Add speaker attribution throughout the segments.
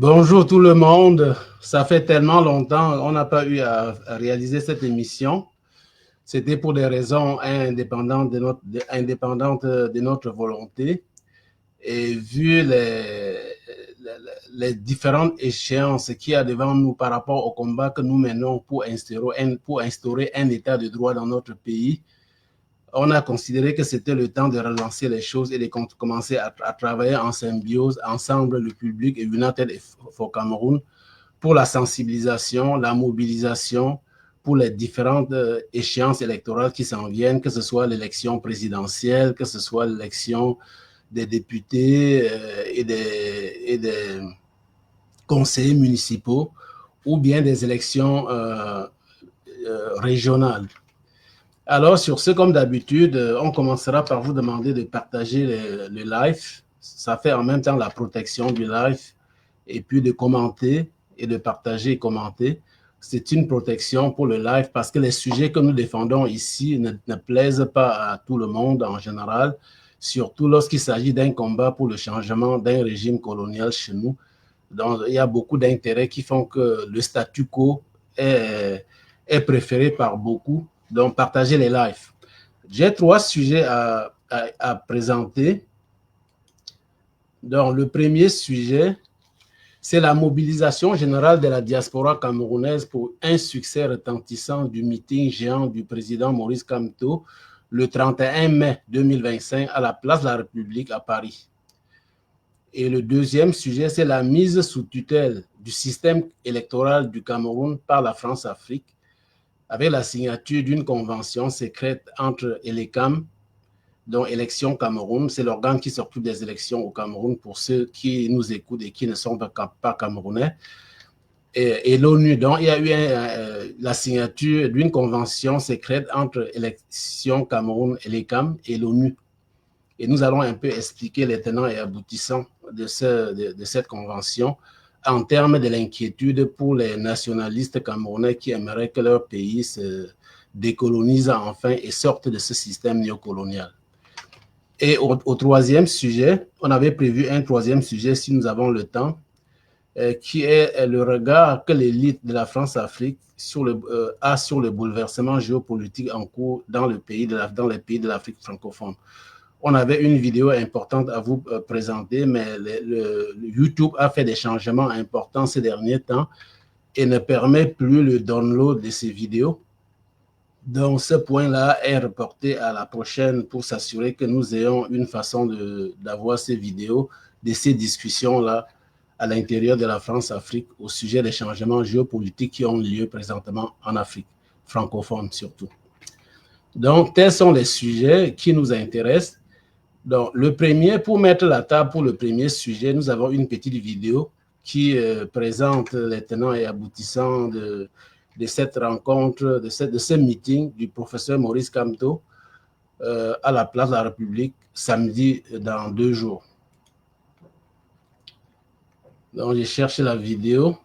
Speaker 1: Bonjour tout le monde. Ça fait tellement longtemps, on n'a pas eu à réaliser cette émission. C'était pour des raisons indépendantes de notre volonté. Et vu les différentes échéances qu'il y a devant nous par rapport au combat que nous menons pour instaurer un état de droit dans notre pays, on a considéré que c'était le temps de relancer les choses et de commencer à travailler en symbiose, ensemble, le public et United for Cameroun, pour la sensibilisation, la mobilisation, pour les différentes échéances électorales qui s'en viennent, que ce soit l'élection présidentielle, que ce soit l'élection des députés et des conseillers municipaux, ou bien des élections régionales. Alors, sur ce, comme d'habitude, on commencera par vous demander de partager le live. Ça fait en même temps la protection du live et puis de commenter et de partager et commenter. C'est une protection pour le live parce que les sujets que nous défendons ici ne plaisent pas à tout le monde en général, surtout lorsqu'il s'agit d'un combat pour le changement d'un régime colonial chez nous. Donc, il y a beaucoup d'intérêts qui font que le statu quo est préféré par beaucoup. Donc, partagez les lives. J'ai 3 sujets à présenter. Donc, le premier sujet, c'est la mobilisation générale de la diaspora camerounaise pour un succès retentissant du meeting géant du président Maurice Kamto le 31 mai 2025 à la place de la République à Paris. Et le deuxième sujet, c'est la mise sous tutelle du système électoral du Cameroun par la France-Afrique avec la signature d'une convention secrète entre ELECAM, dont Élections Cameroun, c'est l'organe qui s'occupe des élections au Cameroun pour ceux qui nous écoutent et qui ne sont pas camerounais, et l'ONU. Donc, il y a eu la signature d'une convention secrète entre Élections Cameroun, ELECAM et l'ONU. Et nous allons un peu expliquer les tenants et aboutissants de cette convention en termes de l'inquiétude pour les nationalistes camerounais qui aimeraient que leur pays se décolonise enfin et sorte de ce système néocolonial. Et au troisième sujet, on avait prévu un troisième sujet, si nous avons le temps, qui est le regard que l'élite de la France-Afrique a sur le bouleversement géopolitique en cours dans les pays de l'Afrique francophone. On avait une vidéo importante à vous présenter, mais le YouTube a fait des changements importants ces derniers temps et ne permet plus le download de ces vidéos. Donc, ce point-là est reporté à la prochaine pour s'assurer que nous ayons une façon d'avoir ces vidéos, de ces discussions-là à l'intérieur de la France-Afrique au sujet des changements géopolitiques qui ont lieu présentement en Afrique, francophone surtout. Donc, tels sont les sujets qui nous intéressent. Donc, le premier, pour mettre la table pour le premier sujet, nous avons une petite vidéo qui présente les tenants et aboutissants de cette rencontre, de ce meeting du professeur Maurice Kamto à la place de la République samedi dans 2 jours. Donc, j'ai cherché la vidéo.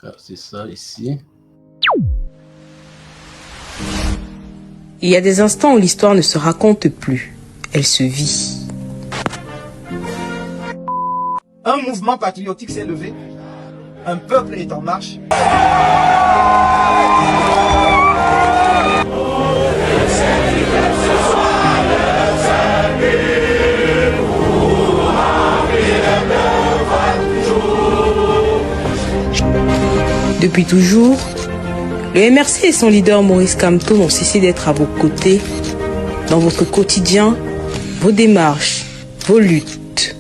Speaker 1: Ah, c'est ça ici.
Speaker 2: Il y a des instants où l'histoire ne se raconte plus, elle se vit.
Speaker 3: Un mouvement patriotique s'est levé, un peuple est en marche.
Speaker 2: Depuis toujours, le MRC et son leader Maurice Kamto n'ont cessé d'être à vos côtés, dans votre quotidien, vos démarches, vos luttes.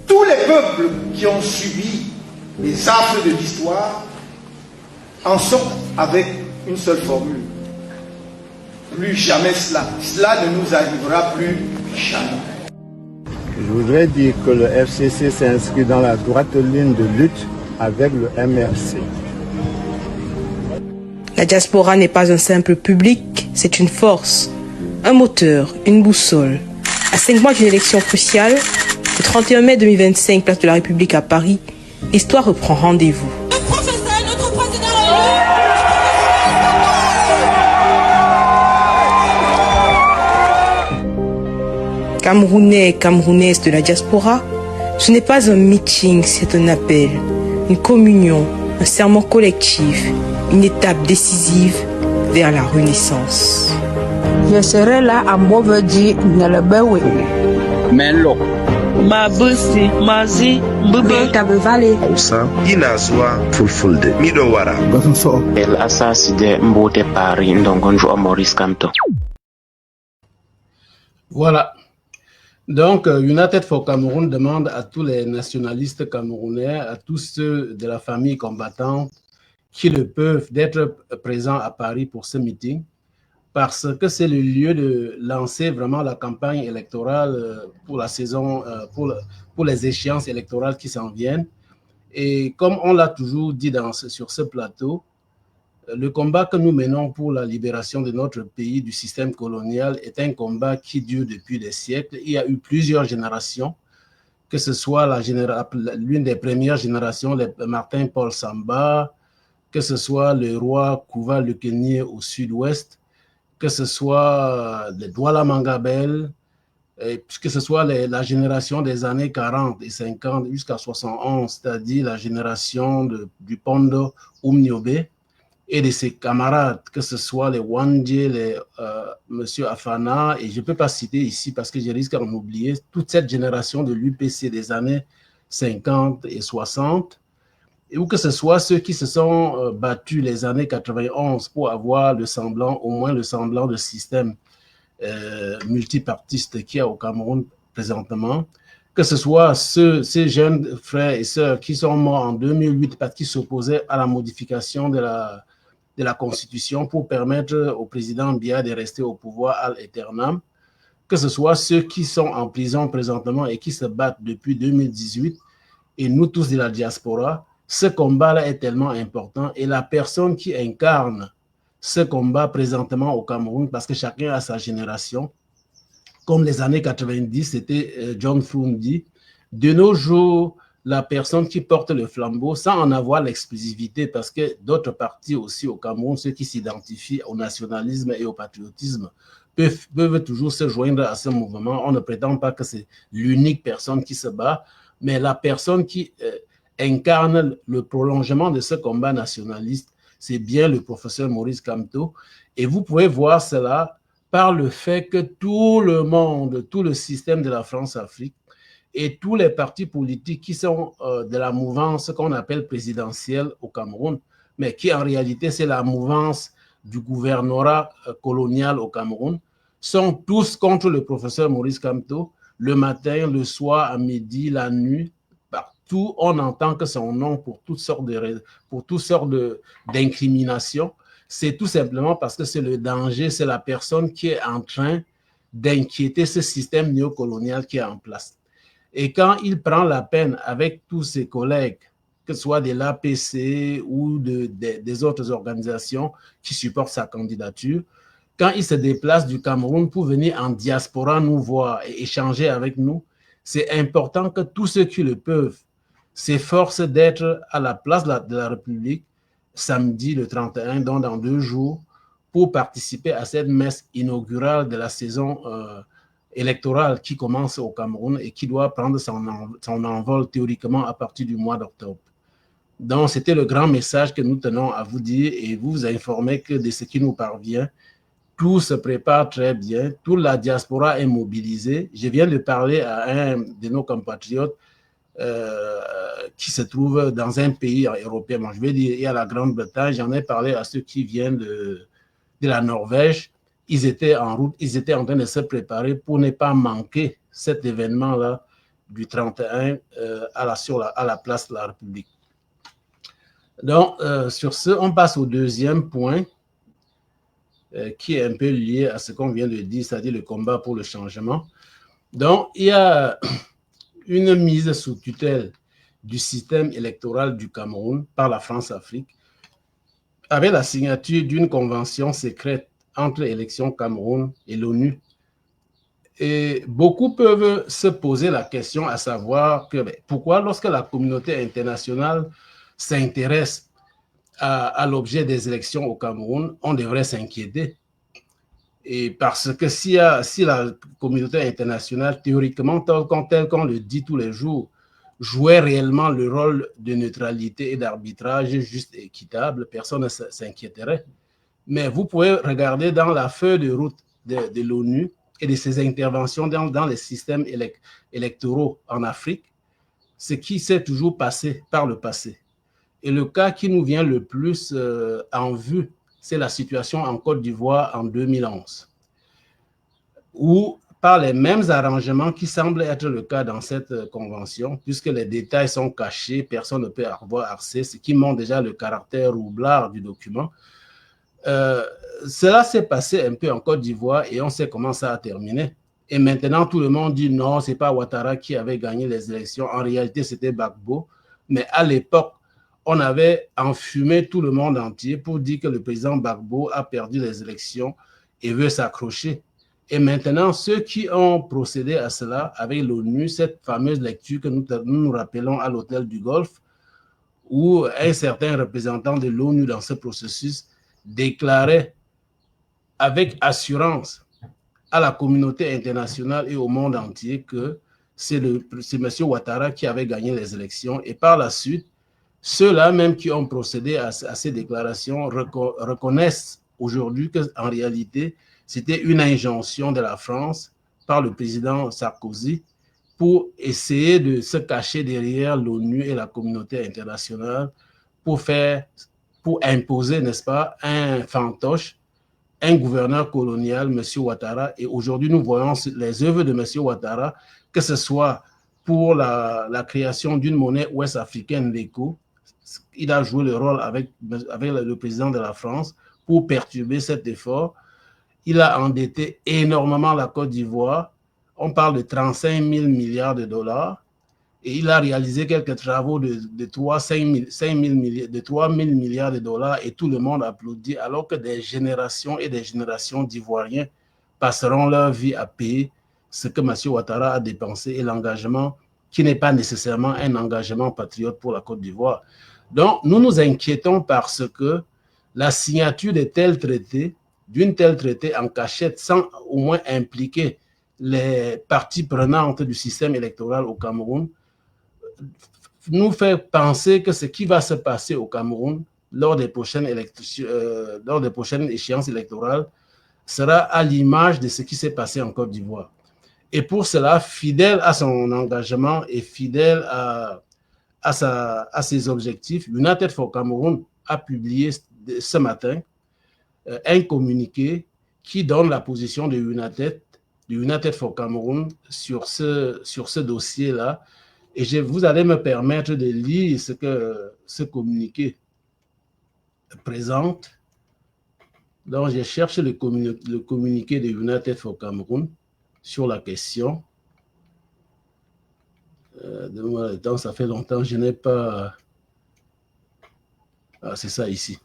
Speaker 3: Tous les peuples qui ont subi les affres de l'histoire en sortent avec une seule formule. Plus jamais cela. Cela ne nous arrivera plus jamais.
Speaker 4: Je voudrais dire que le FCC s'inscrit dans la droite ligne de lutte avec le MRC.
Speaker 2: La diaspora n'est pas un simple public, c'est une force, un moteur, une boussole. À 5 mois d'une élection cruciale, le 31 mai 2025, place de la République à Paris, l'histoire reprend rendez-vous.
Speaker 5: Le professeur, notre président
Speaker 2: Camerounais et Camerounaises de la diaspora, ce n'est pas un meeting, c'est un appel, une communion, un serment collectif, une étape décisive vers la renaissance.
Speaker 6: Je serai là à Mauvedi, Nelebewe.
Speaker 7: Melo. Mabusi, Mazi, Mbube.
Speaker 6: Tabevale.
Speaker 8: Hausa, Inazwa, Fulfulde, Midowara.
Speaker 9: El Assas de Mbote Paris, Ndongonjo Maurice Kamto.
Speaker 1: Voilà. Donc, United for Cameroun demande à tous les nationalistes camerounais, à tous ceux de la famille combattante qui le peuvent, d'être présents à Paris pour ce meeting, parce que c'est le lieu de lancer vraiment la campagne électorale pour la saison, pour les échéances électorales qui s'en viennent. Et comme on l'a toujours dit sur ce plateau, le combat que nous menons pour la libération de notre pays du système colonial est un combat qui dure depuis des siècles. Il y a eu plusieurs générations, que ce soit l'une des premières générations, Martin-Paul Samba, que ce soit le roi Kouva Lekenie au sud-ouest, que ce soit le Douala Mangabel, que ce soit la génération des années 40 et 50 jusqu'à 71, c'est-à-dire la génération du Pondo Oumniobé, et de ses camarades, que ce soit les Wandje, Monsieur Afana, et je ne peux pas citer ici parce que je risque d'en oublier, toute cette génération de l'UPC des années 50 et 60, ou que ce soit ceux qui se sont battus les années 91 pour avoir au moins le semblant de système multipartiste qu'il y a au Cameroun présentement, que ce soit ces jeunes frères et sœurs qui sont morts en 2008 parce qu'ils s'opposaient à la modification de la Constitution pour permettre au président Biya de rester au pouvoir à l'éternam, que ce soit ceux qui sont en prison présentement et qui se battent depuis 2018, et nous tous de la diaspora. Ce combat-là est tellement important, et la personne qui incarne ce combat présentement au Cameroun, parce que chacun a sa génération, comme les années 90, c'était John Frundi. De nos jours, la personne qui porte le flambeau, sans en avoir l'exclusivité, parce que d'autres partis aussi au Cameroun, ceux qui s'identifient au nationalisme et au patriotisme, peuvent toujours se joindre à ce mouvement. On ne prétend pas que c'est l'unique personne qui se bat, mais la personne qui incarne le prolongement de ce combat nationaliste, c'est bien le professeur Maurice Kamto. Et vous pouvez voir cela par le fait que tout le monde, tout le système de la France-Afrique et tous les partis politiques qui sont de la mouvance qu'on appelle présidentielle au Cameroun, mais qui en réalité c'est la mouvance du gouvernorat colonial au Cameroun, sont tous contre le professeur Maurice Kamto. Le matin, le soir, à midi, la nuit, partout, on entend que son nom pour toutes sortes d'incriminations. C'est tout simplement parce que c'est le danger, c'est la personne qui est en train d'inquiéter ce système néocolonial qui est en place. Et quand il prend la peine avec tous ses collègues, que ce soit de l'APC ou des autres organisations qui supportent sa candidature, quand il se déplace du Cameroun pour venir en diaspora nous voir et échanger avec nous, c'est important que tous ceux qui le peuvent s'efforcent d'être à la place de la République samedi le 31, donc dans 2 jours, pour participer à cette messe inaugurale de la saison électorale qui commence au Cameroun et qui doit prendre son envol théoriquement à partir du mois d'octobre. Donc, c'était le grand message que nous tenons à vous dire et vous informer que de ce qui nous parvient, tout se prépare très bien, toute la diaspora est mobilisée. Je viens de parler à un de nos compatriotes qui se trouve dans un pays européen. Bon, je vais dire, il y a la Grande-Bretagne, j'en ai parlé à ceux qui viennent de la Norvège. Ils étaient en route, ils étaient en train de se préparer pour ne pas manquer cet événement-là du 31 à la place de la République. Donc, sur ce, on passe au deuxième point qui est un peu lié à ce qu'on vient de dire, c'est-à-dire le combat pour le changement. Donc, il y a une mise sous tutelle du système électoral du Cameroun par la France-Afrique avec la signature d'une convention secrète entre l'élection Cameroun et l'ONU. Et beaucoup peuvent se poser la question à savoir que pourquoi lorsque la communauté internationale s'intéresse à l'objet des élections au Cameroun, on devrait s'inquiéter. Et parce que si la communauté internationale, théoriquement, tel qu'on le dit tous les jours, jouait réellement le rôle de neutralité et d'arbitrage juste et équitable, personne ne s'inquiéterait. Mais vous pouvez regarder dans la feuille de route de l'ONU et de ses interventions dans les systèmes électoraux en Afrique, ce qui s'est toujours passé par le passé. Et le cas qui nous vient le plus en vue, c'est la situation en Côte d'Ivoire en 2011, où par les mêmes arrangements qui semblent être le cas dans cette convention, puisque les détails sont cachés, personne ne peut avoir accès, ce qui montre déjà le caractère roublard du document. Cela s'est passé un peu en Côte d'Ivoire et on sait comment ça a terminé. Et maintenant, tout le monde dit non, ce n'est pas Ouattara qui avait gagné les élections. En réalité, c'était Gbagbo. Mais à l'époque, on avait enfumé tout le monde entier pour dire que le président Gbagbo a perdu les élections et veut s'accrocher. Et maintenant, ceux qui ont procédé à cela avec l'ONU, cette fameuse lecture que nous rappelons à l'hôtel du Golfe, où un certain représentant de l'ONU dans ce processus déclarait avec assurance à la communauté internationale et au monde entier que c'est M. Ouattara qui avait gagné les élections. Et par la suite, ceux-là même qui ont procédé à ces déclarations reconnaissent aujourd'hui qu'en réalité, c'était une injonction de la France par le président Sarkozy pour essayer de se cacher derrière l'ONU et la communauté internationale pour imposer, n'est-ce pas, un fantoche, un gouverneur colonial, M. Ouattara. Et aujourd'hui, nous voyons les œuvres de M. Ouattara, que ce soit pour la création d'une monnaie ouest-africaine, l'ECO. Il a joué le rôle avec le président de la France pour perturber cet effort. Il a endetté énormément la Côte d'Ivoire. On parle de 35 000 milliards de dollars. Et il a réalisé quelques travaux de 3 000 milliards de dollars et tout le monde applaudit, alors que des générations et des générations d'Ivoiriens passeront leur vie à payer ce que M. Ouattara a dépensé et l'engagement qui n'est pas nécessairement un engagement patriote pour la Côte d'Ivoire. Donc, nous nous inquiétons parce que la signature d'une telle traité en cachette, sans au moins impliquer les parties prenantes du système électoral au Cameroun, nous fait penser que ce qui va se passer au Cameroun lors des prochaines échéances électorales sera à l'image de ce qui s'est passé en Côte d'Ivoire. Et pour cela, fidèle à son engagement et fidèle à ses objectifs, United for Cameroon a publié ce matin un communiqué qui donne la position de United for Cameroon sur ce dossier-là. Et vous allez me permettre de lire ce que ce communiqué présente. Donc, je cherche le communiqué de United for Cameroon sur la question. Donnez-moi le temps, ça fait longtemps, je n'ai pas... Ah, c'est ça ici.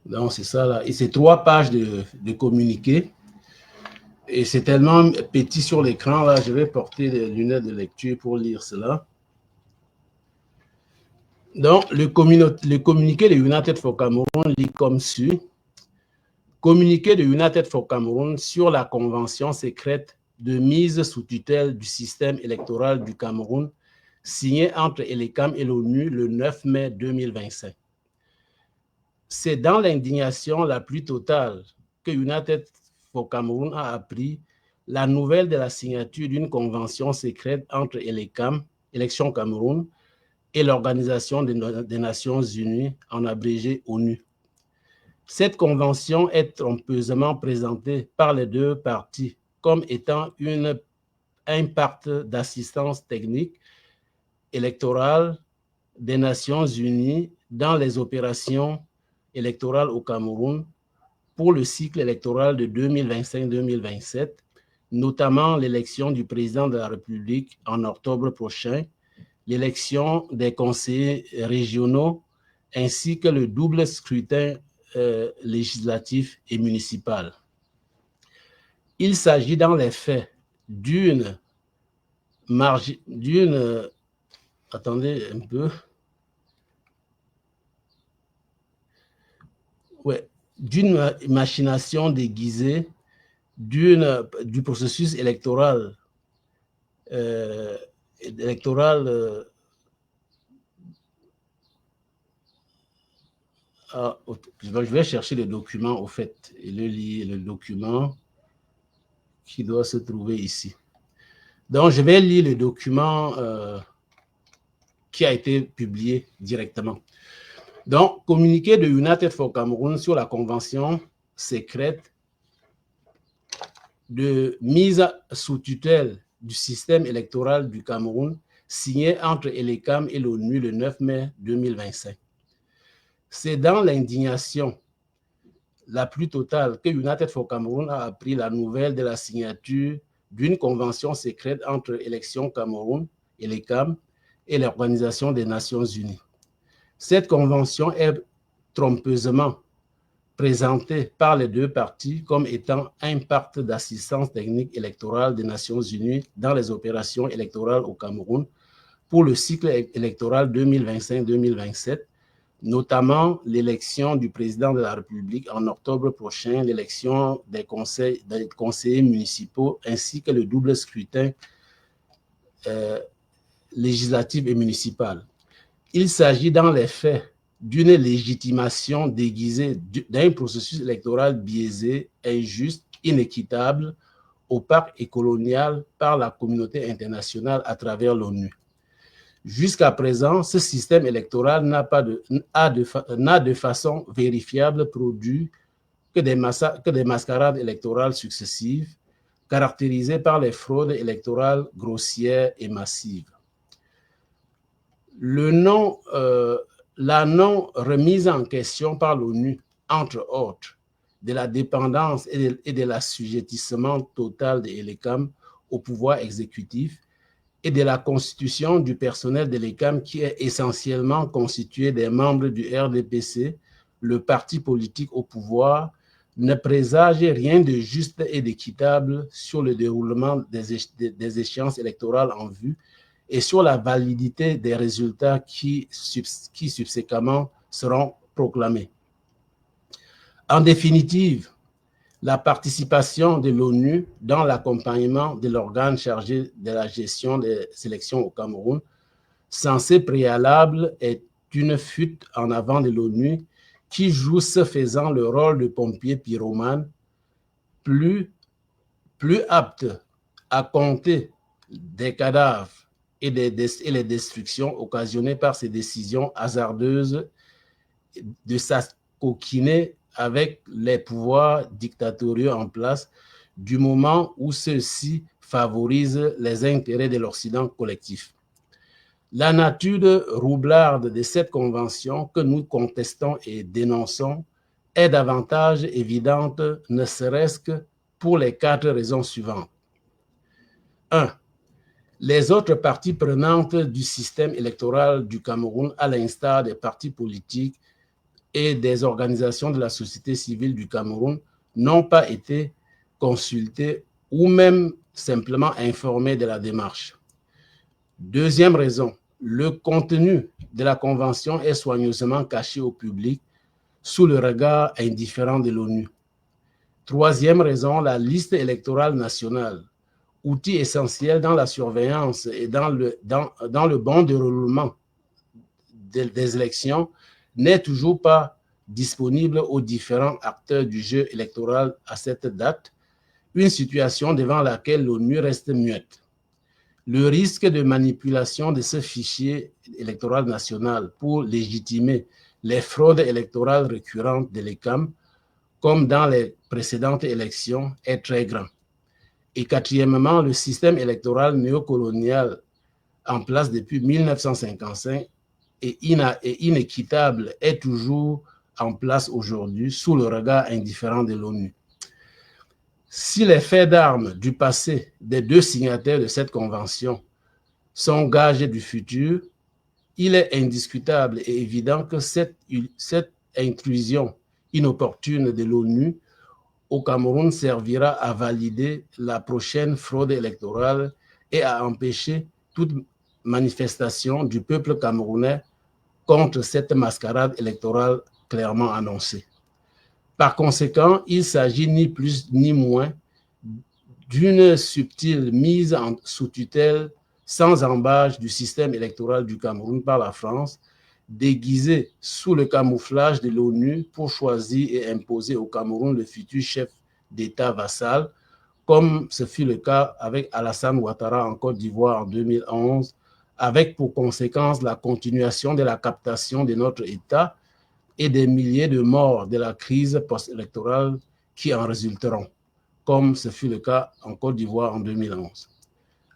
Speaker 1: Donc, c'est ça là. Et c'est 3 pages de communiqué. Et c'est tellement petit sur l'écran, là, je vais porter des lunettes de lecture pour lire cela. Donc, le communiqué de United for Cameroon lit comme suit. Communiqué de United for Cameroon sur la convention secrète de mise sous tutelle du système électoral du Cameroun, signé entre ELECAM et l'ONU le 9 mai 2025. C'est dans l'indignation la plus totale que United for Cameroun a appris la nouvelle de la signature d'une convention secrète entre ELECAM, Élections Cameroun, et l'Organisation des Nations Unies, en abrégé ONU. Cette convention est trompeusement présentée par les 2 parties comme étant un pacte d'assistance technique électorale des Nations Unies dans les opérations électorales au Cameroun pour le cycle électoral de 2025-2027, notamment l'élection du président de la République en octobre prochain, l'élection des conseillers régionaux, ainsi que le double scrutin législatif et municipal. Il s'agit dans les faits attendez un peu. Ouais. d'une machination déguisée du processus électoral, je vais chercher le document au fait et le document qui doit se trouver ici. Donc, je vais lire le document qui a été publié directement. Donc, communiqué de United for Cameroon sur la convention secrète de mise sous tutelle du système électoral du Cameroun, signé entre ELECAM et l'ONU le 9 mai 2025. C'est dans l'indignation la plus totale que United for Cameroon a appris la nouvelle de la signature d'une convention secrète entre Élections Cameroun, ELECAM, et l'Organisation des Nations Unies. Cette convention est trompeusement présentée par les deux parties comme étant un pacte d'assistance technique électorale des Nations Unies dans les opérations électorales au Cameroun pour le cycle électoral 2025-2027, notamment l'élection du président de la République en octobre prochain, l'élection des conseillers municipaux ainsi que le double scrutin législatif et municipal. Il s'agit dans les faits d'une légitimation déguisée d'un processus électoral biaisé, injuste, inéquitable, opaque et colonial par la communauté internationale à travers l'ONU. Jusqu'à présent, ce système électoral n'a de façon vérifiable produit que des mascarades électorales successives, caractérisées par les fraudes électorales grossières et massives. La non-remise en question par l'ONU, entre autres, de la dépendance et de l'assujettissement total de l'ELECAM au pouvoir exécutif et de la constitution du personnel de l'ELECAM qui est essentiellement constitué des membres du RDPC, le parti politique au pouvoir, ne présage rien de juste et d'équitable sur le déroulement des échéances électorales en vue et sur la validité des résultats qui subséquemment seront proclamés. En définitive, la participation de l'ONU dans l'accompagnement de l'organe chargé de la gestion des élections au Cameroun, censé préalable, est une fuite en avant de l'ONU qui joue ce faisant le rôle de pompier pyromane, plus apte à compter des cadavres et les destructions occasionnées par ces décisions hasardeuses de s'acoquiner avec les pouvoirs dictatoriaux en place du moment où ceux-ci favorisent les intérêts de l'Occident collectif. La nature roublarde de cette convention que nous contestons et dénonçons est davantage évidente, ne serait-ce que pour les 4 raisons suivantes. 1. Les autres parties prenantes du système électoral du Cameroun, à l'instar des partis politiques et des organisations de la société civile du Cameroun, n'ont pas été consultées ou même simplement informées de la démarche. Deuxième raison, le contenu de la convention est soigneusement caché au public sous le regard indifférent de l'ONU. Troisième raison, la liste électorale nationale, outil essentiel dans la surveillance et dans le bon déroulement des élections, n'est toujours pas disponible aux différents acteurs du jeu électoral à cette date, une situation devant laquelle l'ONU reste muette. Le risque de manipulation de ce fichier électoral national pour légitimer les fraudes électorales récurrentes de l'ELECAM, comme dans les précédentes élections, est très grand. Et quatrièmement, le système électoral néocolonial en place depuis 1955 et inéquitable est toujours en place aujourd'hui sous le regard indifférent de l'ONU. Si les faits d'armes du passé des 2 signataires de cette convention sont gages du futur, il est indiscutable et évident que cette intrusion inopportune de l'ONU au Cameroun servira à valider la prochaine fraude électorale et à empêcher toute manifestation du peuple camerounais contre cette mascarade électorale clairement annoncée. Par conséquent, il s'agit ni plus ni moins d'une subtile mise sous tutelle sans embâche du système électoral du Cameroun par la France, déguisée sous le camouflage de l'ONU pour choisir et imposer au Cameroun le futur chef d'État vassal, comme ce fut le cas avec Alassane Ouattara en Côte d'Ivoire en 2011, avec pour conséquence la continuation de la captation de notre État et des milliers de morts de la crise post-électorale qui en résulteront, comme ce fut le cas en Côte d'Ivoire en 2011.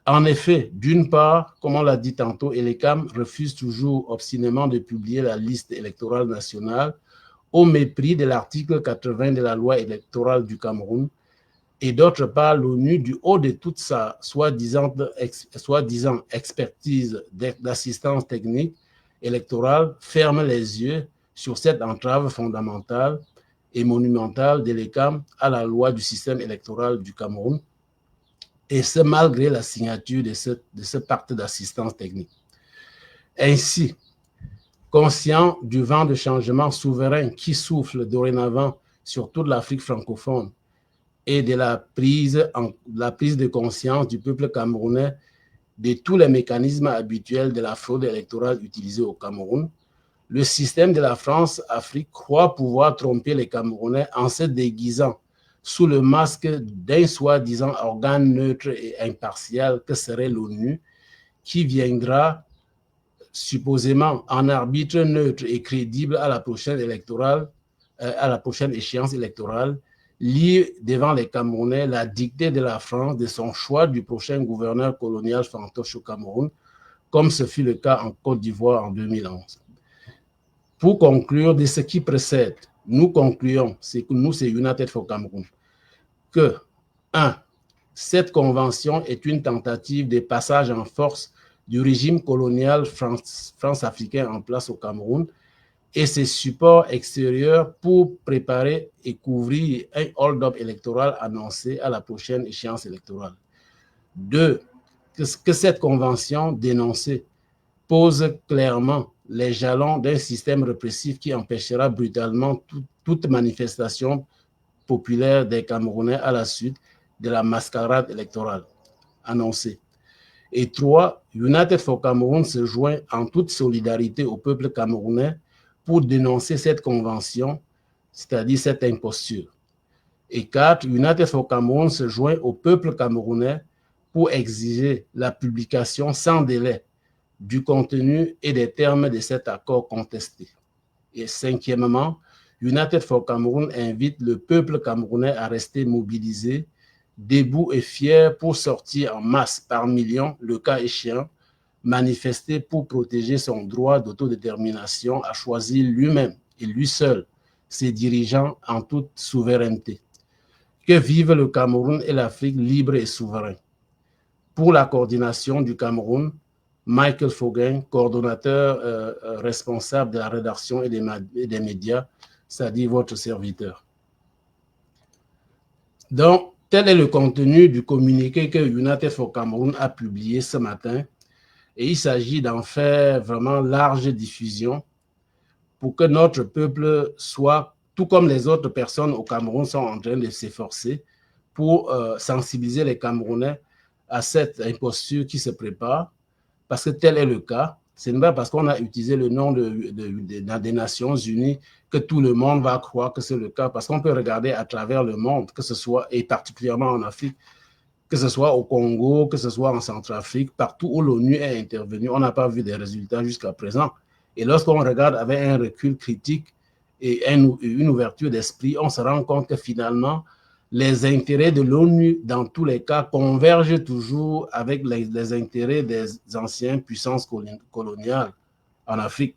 Speaker 1: En effet, d'une part, comme on l'a dit tantôt, ELECAM refuse toujours obstinément de publier la liste électorale nationale au mépris de l'article 80 de la loi électorale du Cameroun, et d'autre part, l'ONU, du haut de toute sa soi-disant expertise d'assistance technique électorale, ferme les yeux sur cette entrave fondamentale et monumentale de l'ELECAM à la loi du système électoral du Cameroun, et ce malgré la signature de ce pacte d'assistance technique. Ainsi, conscient du vent de changement souverain qui souffle dorénavant sur toute l'Afrique francophone et de la prise de conscience du peuple camerounais de tous les mécanismes habituels de la fraude électorale utilisée au Cameroun, le système de la France-Afrique croit pouvoir tromper les Camerounais en se déguisant sous le masque d'un soi-disant organe neutre et impartial que serait l'ONU, qui viendra supposément en arbitre neutre et crédible à la prochaine échéance électorale, lire devant les Camerounais la dictée de la France de son choix du prochain gouverneur colonial fantoche au Cameroun, comme ce fut le cas en Côte d'Ivoire en 2011. Pour conclure de ce qui précède, nous concluons, c'est United for Cameroon, que 1. Cette convention est une tentative de passage en force du régime colonial france-africain en place au Cameroun et ses supports extérieurs pour préparer et couvrir un hold-up électoral annoncé à la prochaine échéance électorale. 2. Que cette convention dénoncée pose clairement les jalons d'un système répressif qui empêchera brutalement toute manifestation populaire des Camerounais à la suite de la mascarade électorale annoncée. Et 3. United for Cameroon se joint en toute solidarité au peuple camerounais pour dénoncer cette convention, c'est-à-dire cette imposture. Et 4. United for Cameroon se joint au peuple camerounais pour exiger la publication sans délai du contenu et des termes de cet accord contesté. Et 5e, United for Cameroon invite le peuple camerounais à rester mobilisé, debout et fier pour sortir en masse par millions, le cas échéant, manifester pour protéger son droit d'autodétermination à choisir lui-même et lui seul ses dirigeants en toute souveraineté. Que vive le Cameroun et l'Afrique libre et souverain. Pour la coordination du Cameroun, Michael Foguin, coordonnateur responsable de la rédaction et des médias, c'est-à-dire votre serviteur. Donc, tel est le contenu du communiqué que United for Cameroon a publié ce matin, et il s'agit d'en faire vraiment large diffusion pour que notre peuple soit, tout comme les autres personnes au Cameroun sont en train de s'efforcer pour sensibiliser les Camerounais à cette imposture qui se prépare, parce que tel est le cas. Ce n'est pas parce qu'on a utilisé le nom des Nations Unies que tout le monde va croire que c'est le cas, parce qu'on peut regarder à travers le monde, que ce soit, et particulièrement en Afrique, que ce soit au Congo, que ce soit en Centrafrique, partout où l'ONU est intervenue, on n'a pas vu des résultats jusqu'à présent. Et lorsqu'on regarde avec un recul critique et une ouverture d'esprit, on se rend compte que finalement, les intérêts de l'ONU, dans tous les cas, convergent toujours avec les intérêts des anciennes puissances coloniales en Afrique.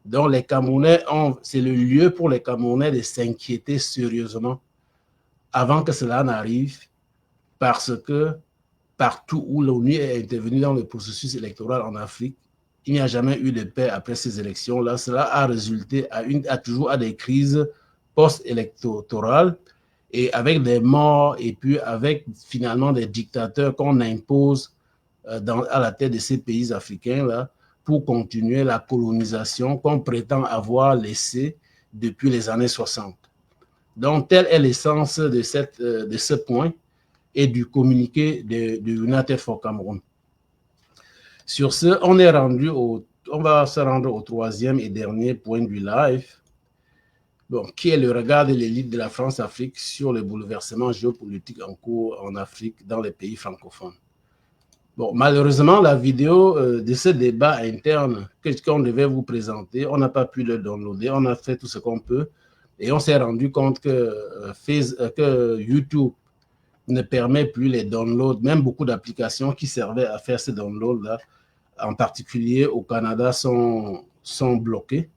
Speaker 1: Donc, les Camerounais, c'est le lieu pour les Camerounais de s'inquiéter sérieusement avant que cela n'arrive, parce que partout où l'ONU est intervenue dans le processus électoral en Afrique, il n'y a jamais eu de paix après ces élections-là. Cela a résulté toujours à des crises post-électorales, et avec des morts, et puis avec finalement des dictateurs qu'on impose à la tête de ces pays africains-là pour continuer la colonisation qu'on prétend avoir laissée depuis les années 60. Donc, telle est l'essence de ce point et du communiqué de United for Cameroon. Sur ce, on va se rendre au troisième et dernier point du live, bon, qui est le regard de l'élite de la France-Afrique sur le bouleversement géopolitique en cours en Afrique dans les pays francophones. Bon, malheureusement, la vidéo de ce débat interne qu'on devait vous présenter, on n'a pas pu le downloader, on a fait tout ce qu'on peut et on s'est rendu compte que YouTube ne permet plus les downloads, même beaucoup d'applications qui servaient à faire ces downloads-là, en particulier au Canada, sont bloquées.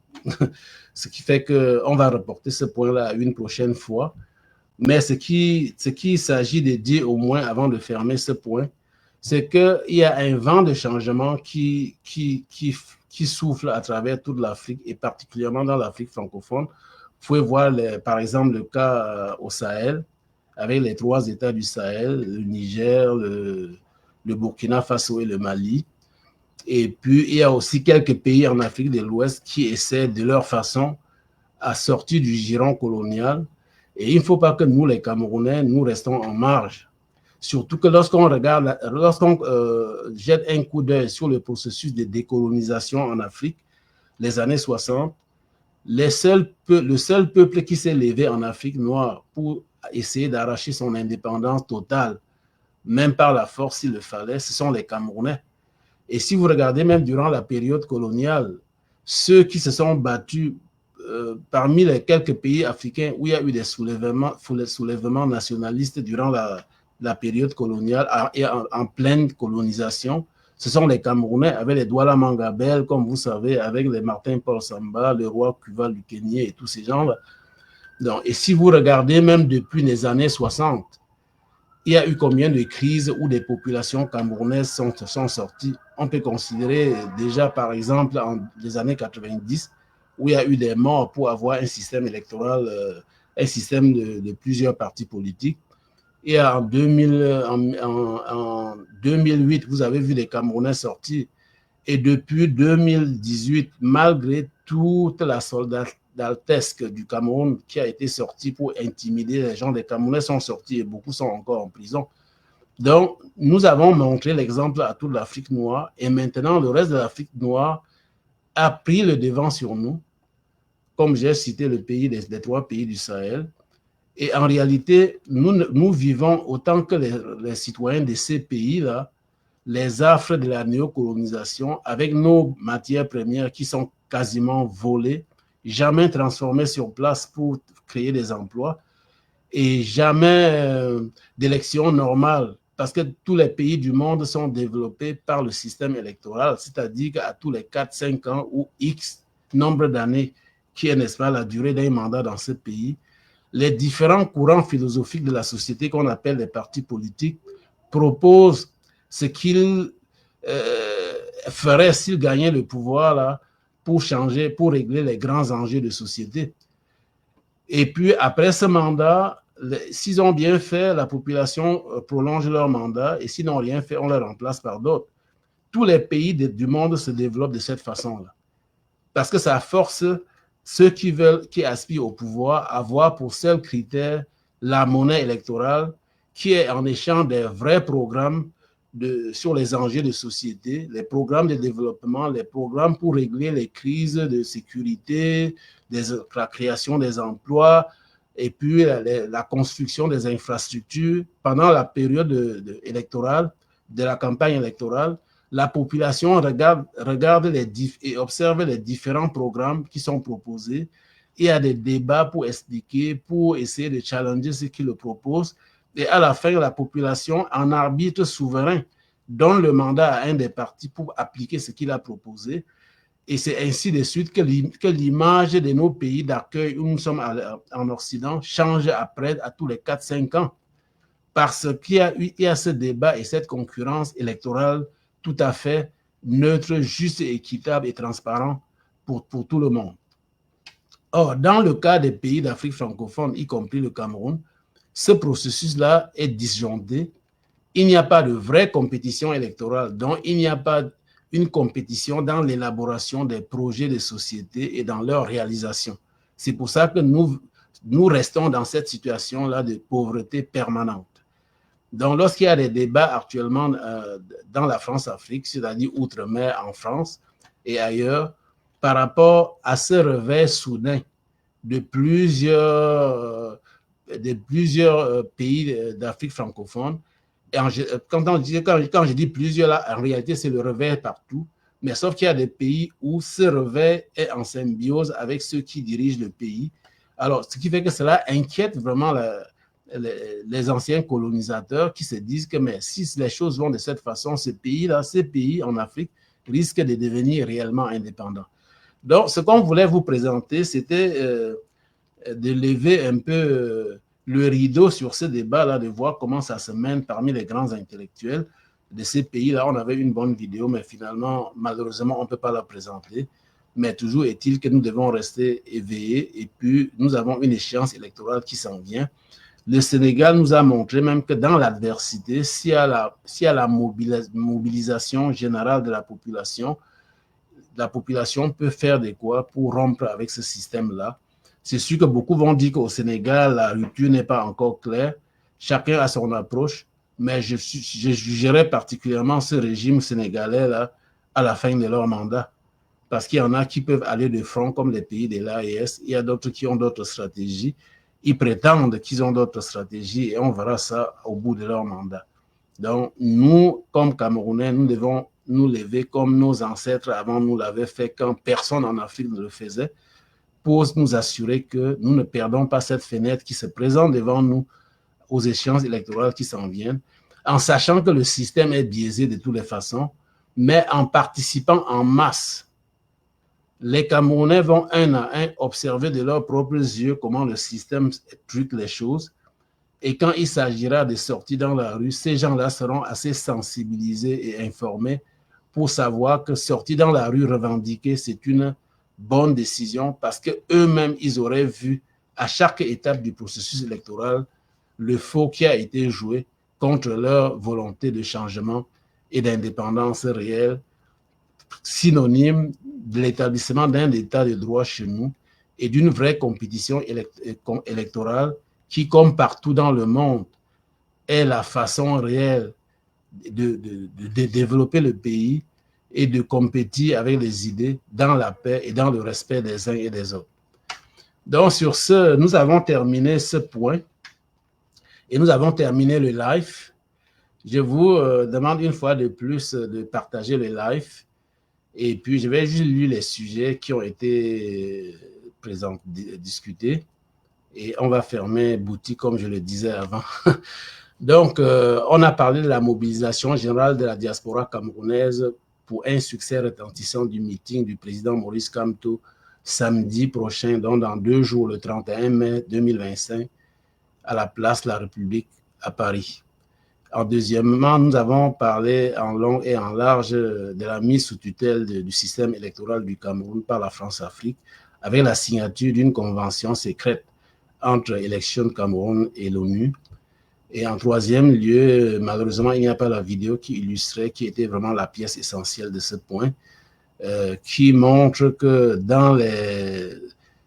Speaker 1: Ce qui fait qu'on va reporter ce point-là une prochaine fois. Mais ce qu'il s'agit de dire au moins avant de fermer ce point, c'est qu'il y a un vent de changement qui souffle à travers toute l'Afrique et particulièrement dans l'Afrique francophone. Vous pouvez voir, par exemple, le cas au Sahel, avec les 3 États du Sahel, le Niger, le Burkina Faso et le Mali. Et puis, il y a aussi quelques pays en Afrique de l'Ouest qui essaient de leur façon à sortir du giron colonial. Et il ne faut pas que nous, les Camerounais, nous restons en marge. Surtout que lorsqu'on jette un coup d'œil sur le processus de décolonisation en Afrique, les années 60, le seul peuple qui s'est levé en Afrique noire pour essayer d'arracher son indépendance totale, même par la force s'il le fallait, ce sont les Camerounais. Et si vous regardez même durant la période coloniale, ceux qui se sont battus parmi les quelques pays africains où il y a eu des soulèvements nationalistes durant la période coloniale et en pleine colonisation, ce sont les Camerounais avec les Douala Mangabel, comme vous savez, avec les Martin Paul Samba, le roi Kuva Lukényé et tous ces gens-là. Et si vous regardez même depuis les années 60, il y a eu combien de crises où des populations camerounaises sont sorties? On peut considérer déjà, par exemple, en les années 90, où il y a eu des morts pour avoir un système électoral, un système de plusieurs partis politiques. Et en 2008, vous avez vu les Camerounais sortir. Et depuis 2018, malgré toute la soldatesque du Cameroun qui a été sortie pour intimider les gens, les Camerounais sont sortis et beaucoup sont encore en prison. Donc, nous avons montré l'exemple à toute l'Afrique noire et maintenant, le reste de l'Afrique noire a pris le devant sur nous, comme j'ai cité le pays des 3 pays du Sahel. Et en réalité, nous vivons autant que les citoyens de ces pays-là, les affres de la néocolonisation avec nos matières premières qui sont quasiment volées, jamais transformées sur place pour créer des emplois et jamais d'élections normales parce que tous les pays du monde sont développés par le système électoral, c'est-à-dire qu'à tous les 4-5 ans ou X nombre d'années, qui est, n'est-ce pas, la durée d'un mandat dans ce pays, les différents courants philosophiques de la société qu'on appelle les partis politiques proposent ce qu'ils feraient s'ils gagnaient le pouvoir là, pour changer, pour régler les grands enjeux de société. Et puis, après ce mandat, s'ils ont bien fait, la population prolonge leur mandat et s'ils n'ont rien fait, on les remplace par d'autres. Tous les pays du monde se développent de cette façon-là. Parce que ça force ceux qui aspirent au pouvoir à avoir pour seul critère la monnaie électorale qui est en échange des vrais programmes sur les enjeux de société, les programmes de développement, les programmes pour régler les crises de sécurité, la création des emplois et puis la construction des infrastructures. Pendant la période électorale, de la campagne électorale, la population regarde et observe les différents programmes qui sont proposés. Il y a des débats pour expliquer, pour essayer de challenger ceux qui le proposent. Et à la fin, la population, en arbitre souverain, donne le mandat à un des partis pour appliquer ce qu'il a proposé. Et c'est ainsi de suite que l'image de nos pays d'accueil où nous sommes en Occident change après à tous les 4-5 ans. Parce qu'il y a ce débat et cette concurrence électorale tout à fait neutre, juste, équitable et transparent pour tout le monde. Or, dans le cas des pays d'Afrique francophone, y compris le Cameroun, ce processus-là est disjoncté. Il n'y a pas de vraie compétition électorale, donc il n'y a pas une compétition dans l'élaboration des projets de société et dans leur réalisation. C'est pour ça que nous restons dans cette situation-là de pauvreté permanente. Donc, lorsqu'il y a des débats actuellement dans la France-Afrique, c'est-à-dire outre-mer en France et ailleurs, par rapport à ce réveil soudain de plusieurs pays d'Afrique francophone, et quand je dis plusieurs, là, en réalité, c'est le réveil partout, mais sauf qu'il y a des pays où ce réveil est en symbiose avec ceux qui dirigent le pays. Alors, ce qui fait que cela inquiète vraiment les anciens colonisateurs qui se disent que mais si les choses vont de cette façon, ces pays en Afrique risquent de devenir réellement indépendants. Donc, ce qu'on voulait vous présenter, c'était de lever un peu le rideau sur ce débat-là, de voir comment ça se mène parmi les grands intellectuels de ces pays-là. On avait une bonne vidéo, mais finalement, malheureusement, on ne peut pas la présenter. Mais toujours est-il que nous devons rester éveillés et puis nous avons une échéance électorale qui s'en vient. Le Sénégal nous a montré même que dans l'adversité, s'il y a la mobilisation générale de la population peut faire de quoi pour rompre avec ce système-là. C'est sûr que beaucoup vont dire qu'au Sénégal, la rupture n'est pas encore claire. Chacun a son approche, mais je jugerais particulièrement ce régime sénégalais-là à la fin de leur mandat. Parce qu'il y en a qui peuvent aller de front comme les pays de l'AES. Il y a d'autres qui ont d'autres stratégies. Ils prétendent qu'ils ont d'autres stratégies et on verra ça au bout de leur mandat. Donc, nous, comme Camerounais, nous devons nous lever comme nos ancêtres avant nous l'avaient fait quand personne en Afrique ne le faisait, pour nous assurer que nous ne perdons pas cette fenêtre qui se présente devant nous aux échéances électorales qui s'en viennent, en sachant que le système est biaisé de toutes les façons, mais en participant en masse. Les Camerounais vont un à un observer de leurs propres yeux comment le système truque les choses. Et quand il s'agira de sortir dans la rue, ces gens-là seront assez sensibilisés et informés pour savoir que sortir dans la rue revendiquer, c'est une bonne décision parce qu'eux-mêmes, ils auraient vu à chaque étape du processus électoral le faux qui a été joué contre leur volonté de changement et d'indépendance réelle, synonyme de l'établissement d'un état de droit chez nous et d'une vraie compétition électorale qui, comme partout dans le monde, est la façon réelle de développer le pays et de compétir avec les idées dans la paix et dans le respect des uns et des autres. Donc, sur ce, nous avons terminé ce point et nous avons terminé le live. Je vous demande une fois de plus de partager le live. Et puis, je vais juste lire les sujets qui ont été discutés. Et on va fermer boutique, comme je le disais avant. Donc, on a parlé de la mobilisation générale de la diaspora camerounaise pour un succès retentissant du meeting du président Maurice Kamto samedi prochain, donc dans 2 jours, le 31 mai 2025, à la place de la République à Paris. En deuxièmement, nous avons parlé en long et en large de la mise sous tutelle du système électoral du Cameroun par la France-Afrique avec la signature d'une convention secrète entre Élections Cameroun et l'ONU. Et en troisième lieu, malheureusement, il n'y a pas la vidéo qui illustrait, qui était vraiment la pièce essentielle de ce point, qui montre que dans les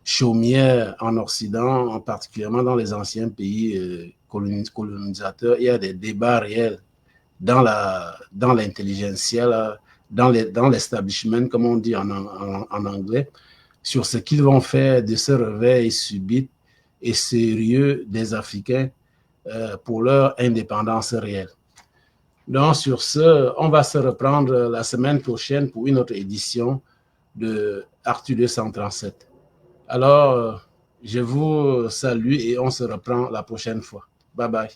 Speaker 1: chaumières en Occident, particulièrement dans les anciens pays colonisateurs, il y a des débats réels dans l'intelligentsia, dans l'establishment, comme on dit en anglais, sur ce qu'ils vont faire de ce réveil subit et sérieux des Africains pour leur indépendance réelle. Donc, sur ce, on va se reprendre la semaine prochaine pour une autre édition de Artu 237. Alors, je vous salue et on se reprend la prochaine fois. Bye bye.